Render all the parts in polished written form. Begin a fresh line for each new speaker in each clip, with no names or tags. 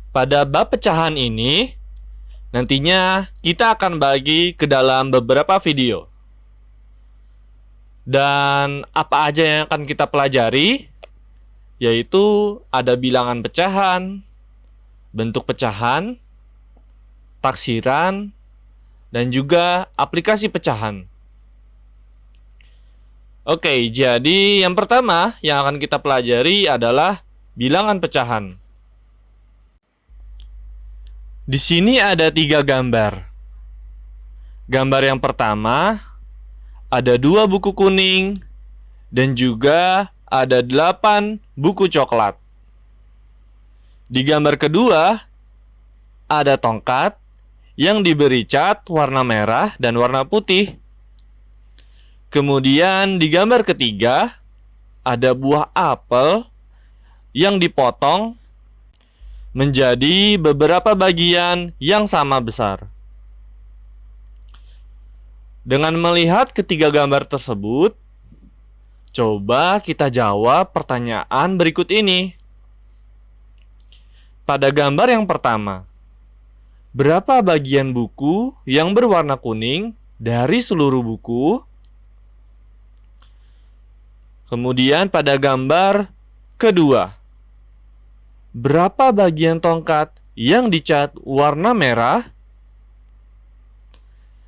Pada bab pecahan ini, nantinya kita akan bagi ke dalam beberapa video. Dan apa aja yang akan kita pelajari? Yaitu ada bilangan pecahan, bentuk pecahan, taksiran, dan juga aplikasi pecahan. Oke, jadi yang pertama yang akan kita pelajari adalah bilangan pecahan. Di sini ada 3 gambar. Gambar yang pertama, ada 2 buku kuning, dan juga ada 8 buku coklat. Di gambar kedua, ada tongkat yang diberi cat warna merah dan warna putih. Kemudian di gambar ketiga, ada buah apel yang dipotong menjadi beberapa bagian yang sama besar. Dengan melihat ketiga gambar tersebut, coba kita jawab pertanyaan berikut ini. Pada gambar yang pertama, berapa bagian buku yang berwarna kuning dari seluruh buku? Kemudian pada gambar kedua, berapa bagian tongkat yang dicat warna merah?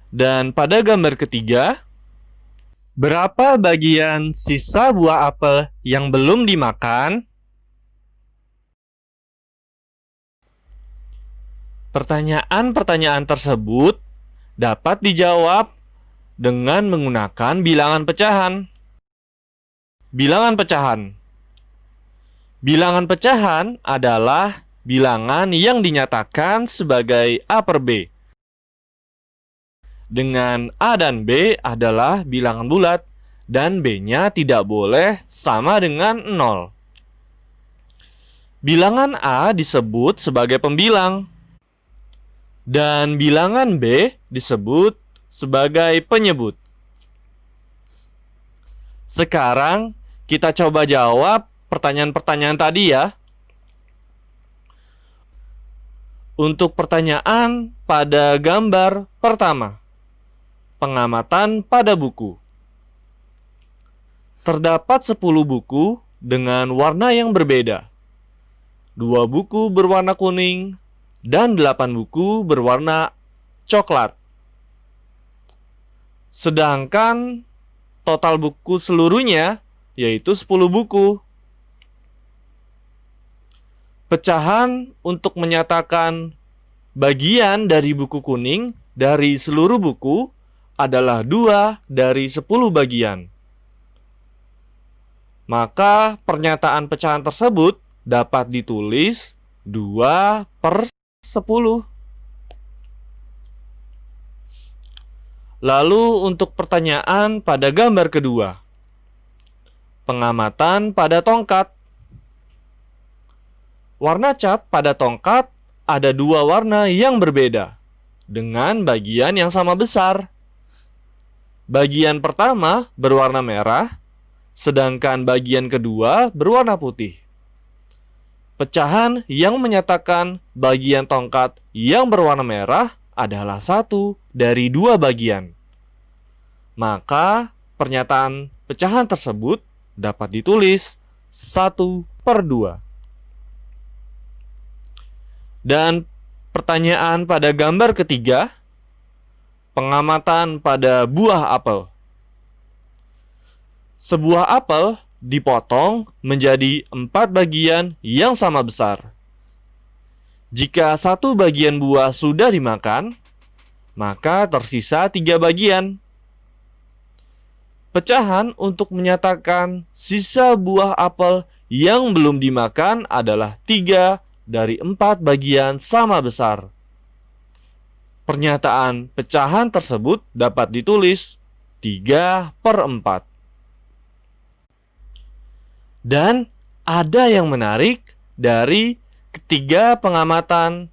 Dan pada gambar ketiga, berapa bagian sisa buah apel yang belum dimakan? Pertanyaan-pertanyaan tersebut dapat dijawab dengan menggunakan bilangan pecahan. Bilangan pecahan. Bilangan pecahan adalah bilangan yang dinyatakan sebagai A per B. Dengan A dan B adalah bilangan bulat, dan B-nya tidak boleh sama dengan 0. Bilangan A disebut sebagai pembilang, dan bilangan B disebut sebagai penyebut. Sekarang kita coba jawab pertanyaan-pertanyaan tadi ya. Untuk pertanyaan pada gambar pertama, pengamatan pada buku. Terdapat 10 buku dengan warna yang berbeda. 2 buku berwarna kuning dan 8 buku berwarna coklat. Sedangkan total buku seluruhnya yaitu 10 buku. Pecahan untuk menyatakan bagian dari buku kuning dari seluruh buku adalah 2 dari 10 bagian. Maka pernyataan pecahan tersebut dapat ditulis 2 per 10. Lalu untuk pertanyaan pada gambar kedua, pengamatan pada tongkat. Warna cat pada tongkat ada 2 warna yang berbeda dengan bagian yang sama besar. Bagian pertama berwarna merah, sedangkan bagian kedua berwarna putih. Pecahan yang menyatakan bagian tongkat yang berwarna merah adalah 1 dari 2 bagian. Maka pernyataan pecahan tersebut dapat ditulis 1 per 2. Dan pertanyaan pada gambar ketiga, pengamatan pada buah apel. Sebuah apel dipotong menjadi 4 bagian yang sama besar. Jika 1 bagian buah sudah dimakan, maka tersisa 3 bagian. Pecahan untuk menyatakan sisa buah apel yang belum dimakan adalah 3 dari 4 bagian sama besar. Pernyataan pecahan tersebut dapat ditulis 3 per 4. Dan ada yang menarik dari ketiga pengamatan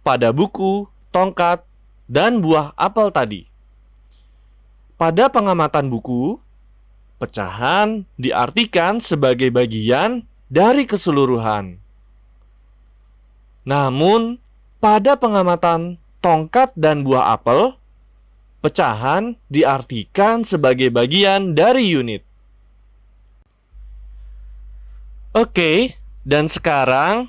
pada buku, tongkat, dan buah apel tadi. Pada pengamatan buku, pecahan diartikan sebagai bagian dari keseluruhan. Namun, pada pengamatan tongkat dan buah apel, pecahan diartikan sebagai bagian dari unit. Oke, dan sekarang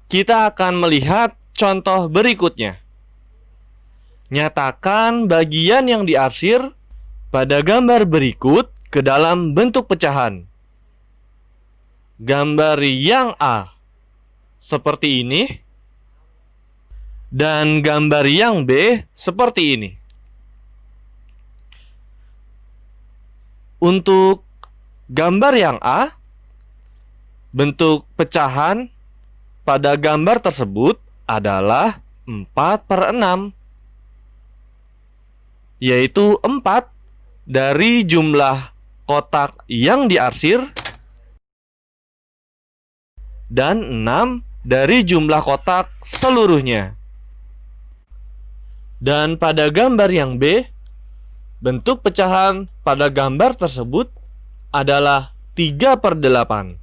kita akan melihat contoh berikutnya. Nyatakan bagian yang diarsir pada gambar berikut ke dalam bentuk pecahan. Gambar yang A seperti ini, dan gambar yang B seperti ini. Untuk gambar yang A, bentuk pecahan pada gambar tersebut adalah 4/6, yaitu 4 dari jumlah kotak yang diarsir dan 6 dari jumlah kotak seluruhnya. Dan pada gambar yang B, bentuk pecahan pada gambar tersebut adalah 3/8.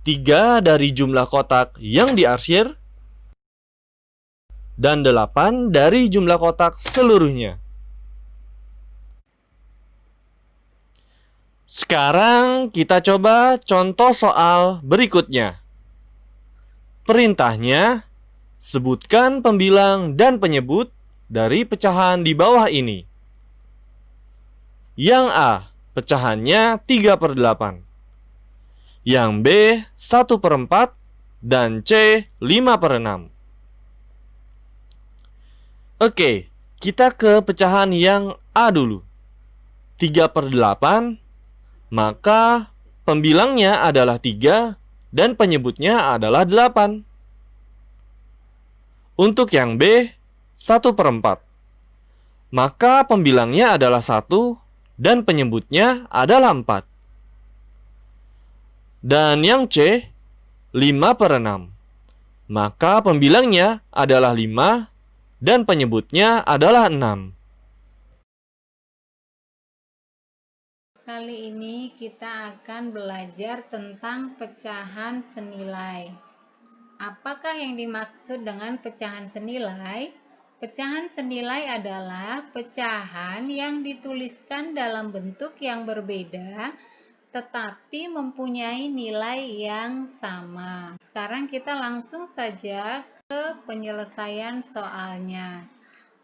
3 dari jumlah kotak yang diarsir dan 8 dari jumlah kotak seluruhnya. Sekarang kita coba contoh soal berikutnya. Perintahnya, sebutkan pembilang dan penyebut dari pecahan di bawah ini. Yang A, pecahannya 3/8. Yang B, 1/4. Dan C, 5/6. Oke, kita ke pecahan yang A dulu. 3/8, maka pembilangnya adalah 3 dan penyebutnya adalah 8. Untuk yang B, 1/4, maka pembilangnya adalah 1 dan penyebutnya adalah 4. Dan yang C, 5/6, maka pembilangnya adalah 5 dan penyebutnya adalah 6.
Kali ini kita akan belajar tentang pecahan senilai. Apakah yang dimaksud dengan pecahan senilai? Pecahan senilai adalah pecahan yang dituliskan dalam bentuk yang berbeda tetapi mempunyai nilai yang sama. Sekarang kita langsung saja ke penyelesaian soalnya.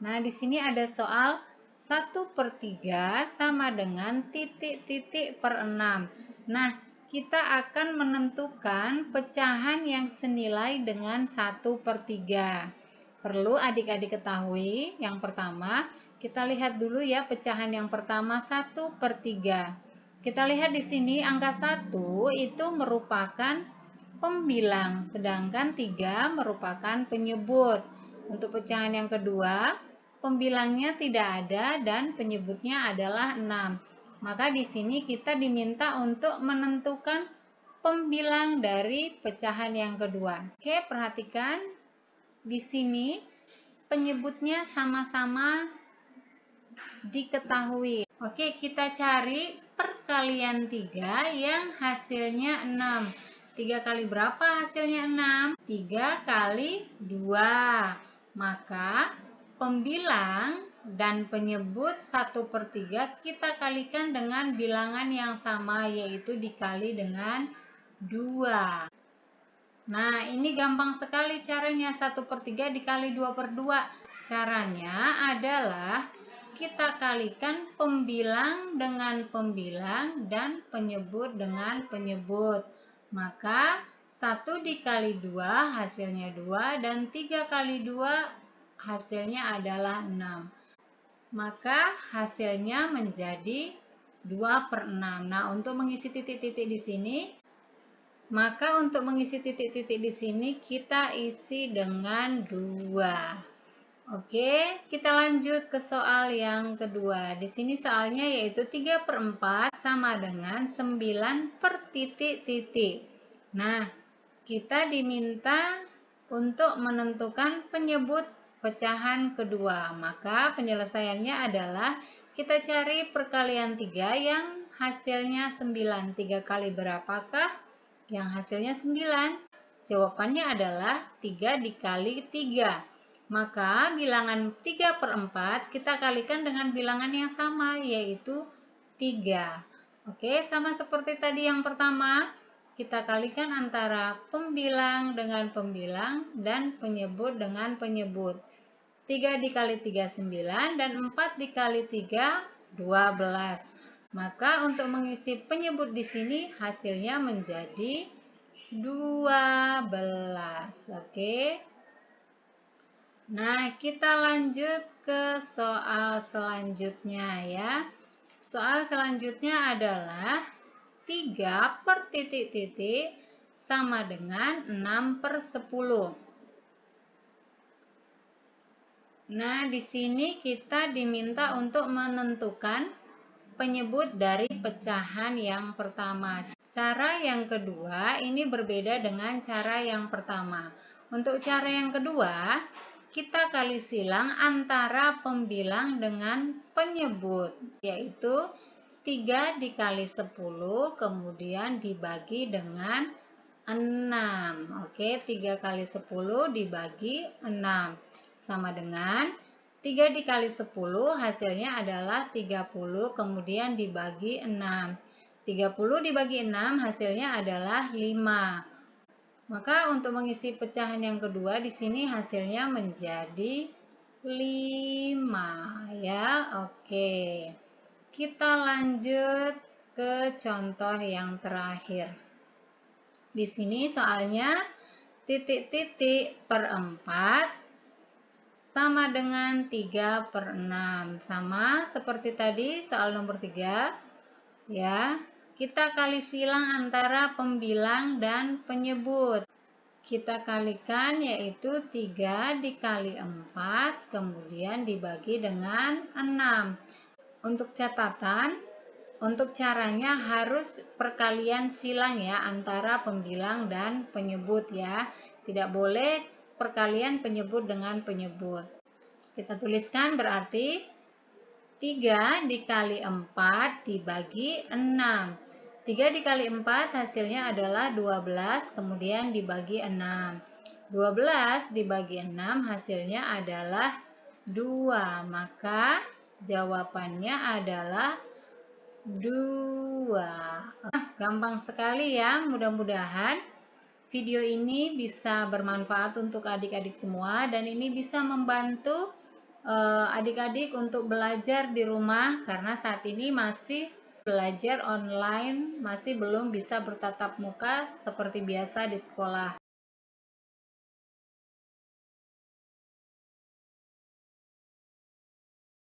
Nah, di sini ada soal 1/3 sama dengan titik-titik per 6. Nah, kita akan menentukan pecahan yang senilai dengan 1/3. Perlu adik-adik ketahui, yang pertama, kita lihat dulu ya pecahan yang pertama 1/3. Kita lihat di sini angka 1 itu merupakan pembilang, sedangkan 3 merupakan penyebut. Untuk pecahan yang kedua, pembilangnya tidak ada dan penyebutnya adalah 6. Maka di sini kita diminta untuk menentukan pembilang dari pecahan yang kedua. Oke, perhatikan di sini penyebutnya sama-sama diketahui. Oke, kita cari perkalian 3 yang hasilnya 6. 3 kali berapa hasilnya 6? 3 kali 2. Maka pembilang dan penyebut 1/3 kita kalikan dengan bilangan yang sama, yaitu dikali dengan 2. Nah, ini gampang sekali caranya. 1/3 dikali 2/2. Caranya adalah kita kalikan pembilang dengan pembilang dan penyebut dengan penyebut. Maka 1 dikali 2 hasilnya 2 dan 3 kali 2 hasilnya adalah 6. Maka hasilnya menjadi 2/6. Nah, untuk mengisi titik-titik di sini, maka untuk mengisi titik-titik di sini kita isi dengan 2. Oke, kita lanjut ke soal yang kedua. Di sini soalnya yaitu 3/4 sama dengan 9 per titik-titik. Nah, kita diminta untuk menentukan penyebut pecahan kedua. Maka penyelesaiannya adalah kita cari perkalian 3 yang hasilnya 9. 3 kali berapakah? Yang hasilnya 9. Jawabannya adalah 3 dikali 3. Maka bilangan 3/4 kita kalikan dengan bilangan yang sama, yaitu 3. Oke, sama seperti tadi yang pertama, kita kalikan antara pembilang dengan pembilang dan penyebut dengan penyebut. 3 dikali 3, 9, dan 4 dikali 3, 12. Maka untuk mengisi penyebut di sini hasilnya menjadi 12. Oke. Nah, kita lanjut ke soal selanjutnya ya. Soal selanjutnya adalah 3 per titik-titik sama dengan 6/10. Nah, di sini kita diminta untuk menentukan penyebut dari pecahan yang pertama. Cara yang kedua ini berbeda dengan cara yang pertama. Untuk cara yang kedua, kita kali silang antara pembilang dengan penyebut, yaitu 3 dikali 10 kemudian dibagi dengan 6. Oke, 3 kali 10 dibagi 6 sama dengan 3 dikali 10 hasilnya adalah 30 kemudian dibagi 6. 30 dibagi 6 hasilnya adalah 5. Maka untuk mengisi pecahan yang kedua di sini hasilnya menjadi 5 ya. Oke. Kita lanjut ke contoh yang terakhir. Di sini soalnya titik-titik per 4 sama dengan 3/6. Sama seperti tadi soal nomor 3 ya. Kita kali silang antara pembilang dan penyebut. Kita kalikan yaitu 3 dikali 4 kemudian dibagi dengan 6. Untuk catatan, untuk caranya harus perkalian silang ya antara pembilang dan penyebut ya. Tidak boleh perkalian penyebut dengan penyebut. Kita tuliskan berarti 3 dikali 4 dibagi 6. 3 dikali 4 hasilnya adalah 12, kemudian dibagi 6. 12 dibagi 6 hasilnya adalah 2. Maka jawabannya adalah 2. Gampang sekali ya, mudah-mudahan video ini bisa bermanfaat untuk adik-adik semua dan ini bisa membantu adik-adik untuk belajar di rumah karena saat ini masih belajar online, masih belum bisa bertatap muka seperti biasa di sekolah.